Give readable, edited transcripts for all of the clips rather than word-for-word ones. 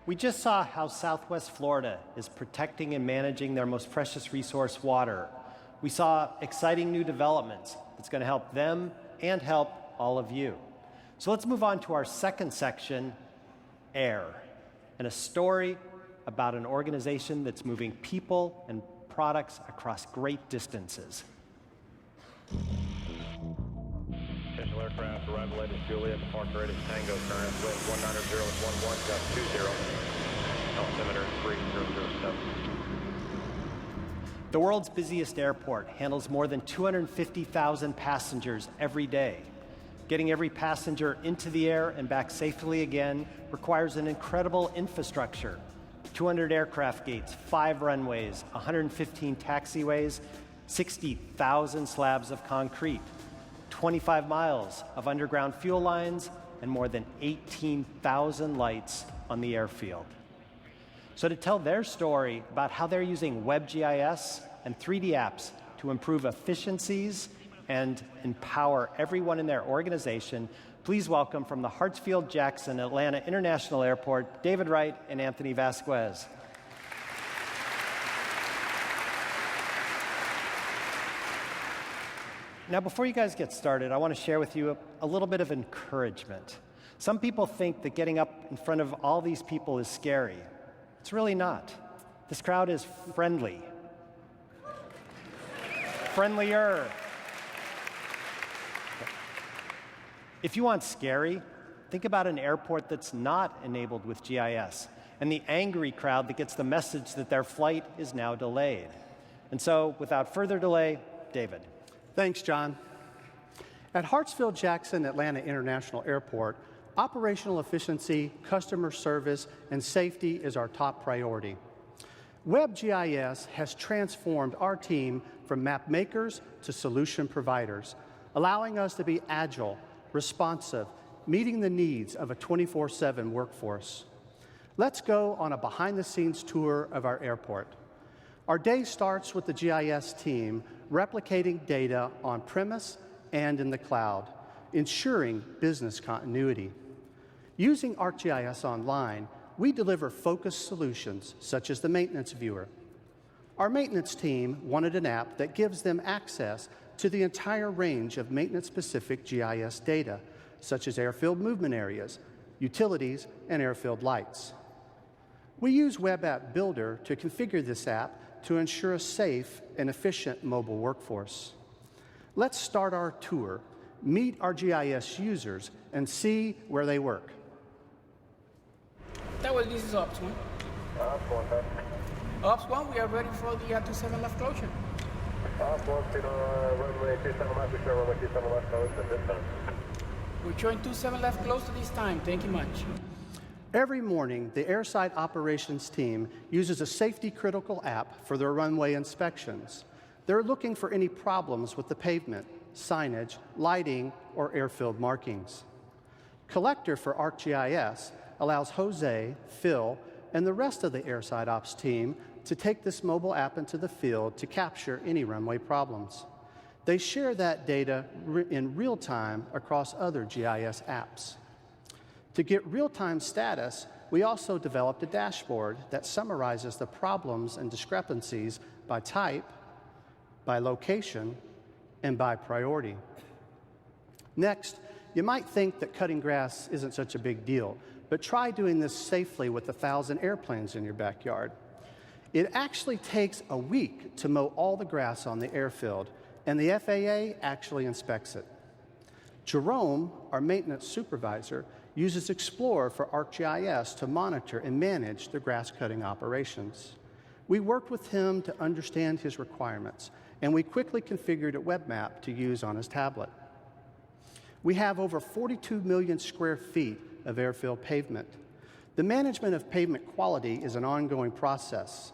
We just saw how Southwest Florida is protecting and managing their most precious resource, water. We saw exciting new developments that's going to help them and help all of you. So let's move on to our second section, air, and a story about an organization that's moving people and products across great distances. Official aircraft arrival latest Juliet, departure rate is Tango, current wind 190 with 11, gust 20, altimeter 3007. The world's busiest airport handles more than 250,000 passengers every day. Getting every passenger into the air and back safely again requires an incredible infrastructure. 200 aircraft gates, 5 runways, 115 taxiways, 60,000 slabs of concrete, 25 miles of underground fuel lines, and more than 18,000 lights on the airfield. So to tell their story about how they're using WebGIS and 3D apps to improve efficiencies and empower everyone in their organization, please welcome from the Hartsfield-Jackson Atlanta International Airport, David Wright and Anthony Vasquez. Now, before you guys get started, I want to share with you a little bit of encouragement. Some people think that getting up in front of all these people is scary. It's really not. This crowd is friendly. Friendlier. If you want scary, think about an airport that's not enabled with GIS and the angry crowd that gets the message that their flight is now delayed. And so, without further delay, David. Thanks, John. At Hartsfield-Jackson Atlanta International Airport, operational efficiency, customer service, and safety is our top priority. WebGIS has transformed our team from map makers to solution providers, allowing us to be agile, responsive, meeting the needs of a 24/7 workforce. Let's go on a behind-the-scenes tour of our airport. Our day starts with the GIS team replicating data on-premise and in the cloud, ensuring business continuity. Using ArcGIS Online, we deliver focused solutions such as the maintenance viewer. Our maintenance team wanted an app that gives them access to the entire range of maintenance-specific GIS data, such as airfield movement areas, utilities, and airfield lights. We use Web App Builder to configure this app to ensure a safe and efficient mobile workforce. Let's start our tour, meet our GIS users, and see where they work. This is Ops 1. Ops 1, we are ready for the 27 left closure. Ops 1, runway 27 left, we show runway 27 left close at this time. We're showing 27 left close to this time. Thank you much. Every morning, the airside operations team uses a safety-critical app for their runway inspections. They're looking for any problems with the pavement, signage, lighting, or airfield markings. Collector for ArcGIS allows Jose, Phil, and the rest of the airside ops team to take this mobile app into the field to capture any runway problems. They share that data in real time across other GIS apps. To get real-time status, we also developed a dashboard that summarizes the problems and discrepancies by type, by location, and by priority. Next, you might think that cutting grass isn't such a big deal, but try doing this safely with 1,000 airplanes in your backyard. It actually takes a week to mow all the grass on the airfield, and the FAA actually inspects it. Jerome, our maintenance supervisor, uses Explorer for ArcGIS to monitor and manage the grass-cutting operations. We worked with him to understand his requirements, and we quickly configured a web map to use on his tablet. We have over 42 million square feet of airfield pavement. The management of pavement quality is an ongoing process.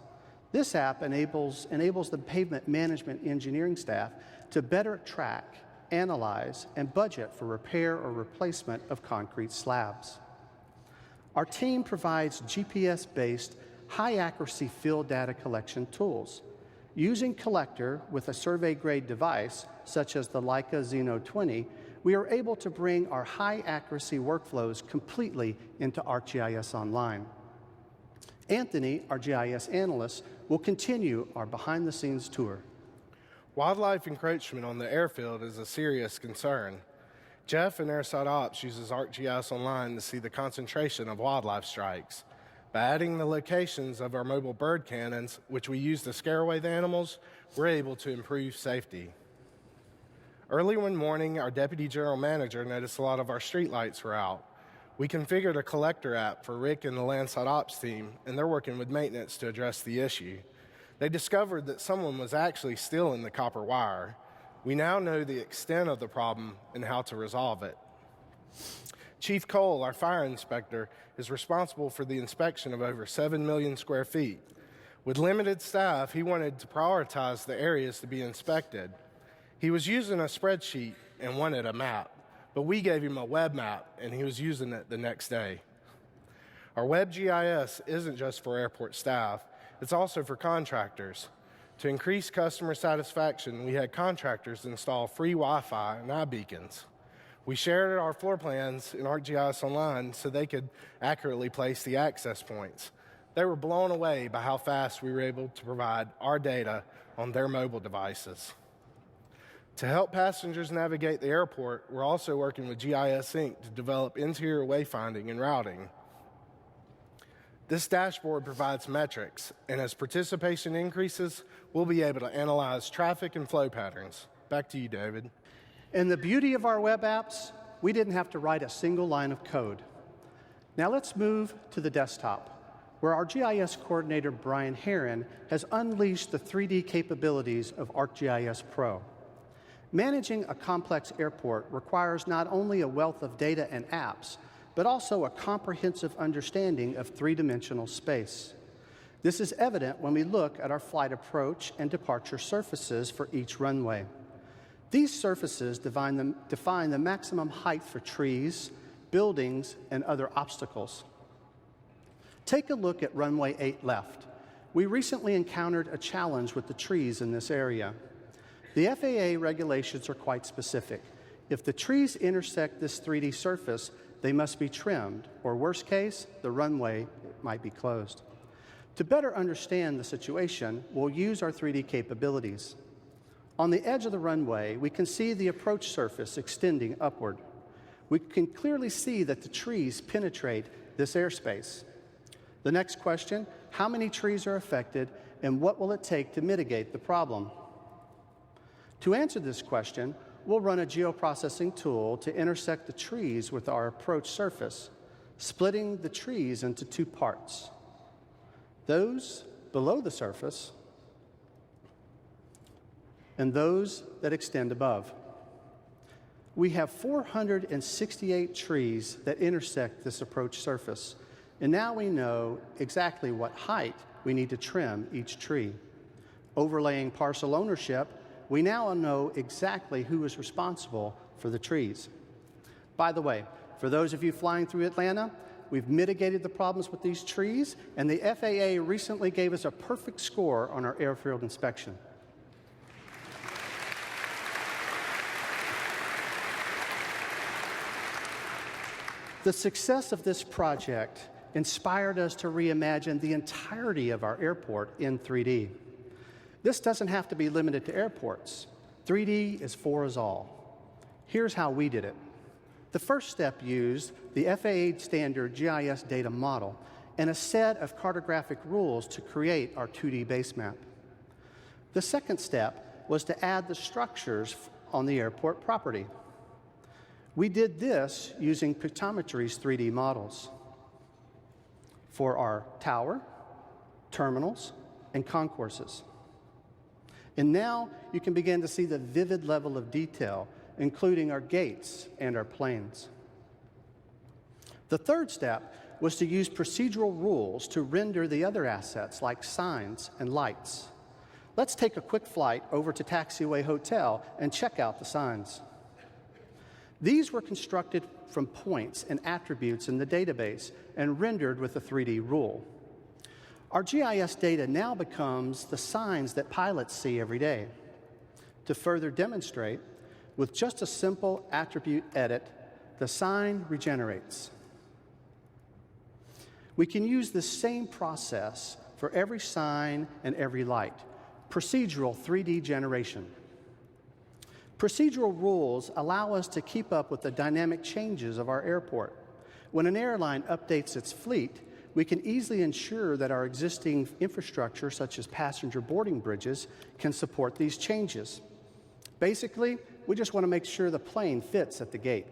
This app enables the pavement management engineering staff to better track, analyze, and budget for repair or replacement of concrete slabs. Our team provides GPS-based, high-accuracy field data collection tools. Using Collector with a survey-grade device, such as the Leica Xeno 20, we are able to bring our high-accuracy workflows completely into ArcGIS Online. Anthony, our GIS analyst, will continue our behind-the-scenes tour. Wildlife encroachment on the airfield is a serious concern. Jeff in Airside Ops uses ArcGIS Online to see the concentration of wildlife strikes. By adding the locations of our mobile bird cannons, which we use to scare away the animals, we're able to improve safety. Early one morning, our deputy general manager noticed a lot of our streetlights were out. We configured a collector app for Rick and the Landside Ops team, and they're working with maintenance to address the issue. They discovered that someone was actually stealing the copper wire. We now know the extent of the problem and how to resolve it. Chief Cole, our fire inspector, is responsible for the inspection of over 7 million square feet. With limited staff, he wanted to prioritize the areas to be inspected. He was using a spreadsheet and wanted a map, but we gave him a web map, and he was using it the next day. Our web GIS isn't just for airport staff, it's also for contractors. To increase customer satisfaction, we had contractors install free Wi-Fi and iBeacons. We shared our floor plans in ArcGIS Online so they could accurately place the access points. They were blown away by how fast we were able to provide our data on their mobile devices. To help passengers navigate the airport, we're also working with GIS Inc. to develop interior wayfinding and routing. This dashboard provides metrics, and as participation increases, we'll be able to analyze traffic and flow patterns. Back to you, David. And the beauty of our web apps, we didn't have to write a single line of code. Now let's move to the desktop, where our GIS coordinator, Brian Herron, has unleashed the 3D capabilities of ArcGIS Pro. Managing a complex airport requires not only a wealth of data and apps, but also a comprehensive understanding of three-dimensional space. This is evident when we look at our flight approach and departure surfaces for each runway. These surfaces define the maximum height for trees, buildings, and other obstacles. Take a look at runway 8 left. We recently encountered a challenge with the trees in this area. The FAA regulations are quite specific. If the trees intersect this 3D surface, they must be trimmed, or worst case, the runway might be closed. To better understand the situation, we'll use our 3D capabilities. On the edge of the runway, we can see the approach surface extending upward. We can clearly see that the trees penetrate this airspace. The next question, how many trees are affected, and what will it take to mitigate the problem? To answer this question, we'll run a geoprocessing tool to intersect the trees with our approach surface, splitting the trees into two parts. Those below the surface and those that extend above. We have 468 trees that intersect this approach surface, and now we know exactly what height we need to trim each tree. Overlaying parcel ownership, we now know exactly who is responsible for the trees. By the way, for those of you flying through Atlanta, we've mitigated the problems with these trees, and the FAA recently gave us a perfect score on our airfield inspection. The success of this project inspired us to reimagine the entirety of our airport in 3D. This doesn't have to be limited to airports. 3D is for us all. Here's how we did it. The first step used the FAA standard GIS data model and a set of cartographic rules to create our 2D base map. The second step was to add the structures on the airport property. We did this using Pictometry's 3D models for our tower, terminals, and concourses. And now you can begin to see the vivid level of detail, including our gates and our planes. The third step was to use procedural rules to render the other assets like signs and lights. Let's take a quick flight over to Taxiway Hotel and check out the signs. These were constructed from points and attributes in the database and rendered with a 3D rule. Our GIS data now becomes the signs that pilots see every day. To further demonstrate, with just a simple attribute edit, the sign regenerates. We can use the same process for every sign and every light. Procedural 3D generation. Procedural rules allow us to keep up with the dynamic changes of our airport. When an airline updates its fleet, we can easily ensure that our existing infrastructure, such as passenger boarding bridges, can support these changes. Basically, we just want to make sure the plane fits at the gate.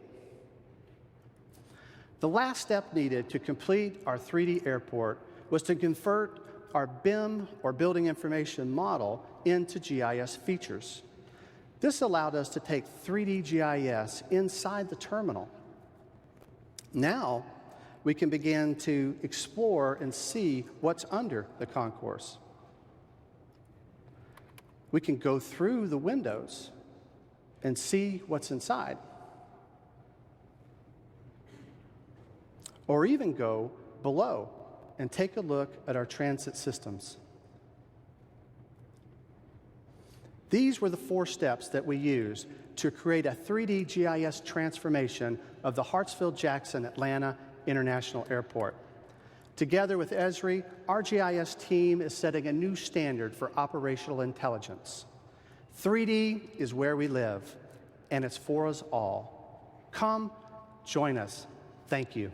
The last step needed to complete our 3D airport was to convert our BIM, or Building Information Model, into GIS features. This allowed us to take 3D GIS inside the terminal. Now, we can begin to explore and see what's under the concourse. We can go through the windows and see what's inside. Or even go below and take a look at our transit systems. These were the 4 steps that we used to create a 3D GIS transformation of the Hartsfield-Jackson Atlanta International Airport. Together with Esri, our GIS team is setting a new standard for operational intelligence. 3D is where we live, and it's for us all. Come, join us. Thank you.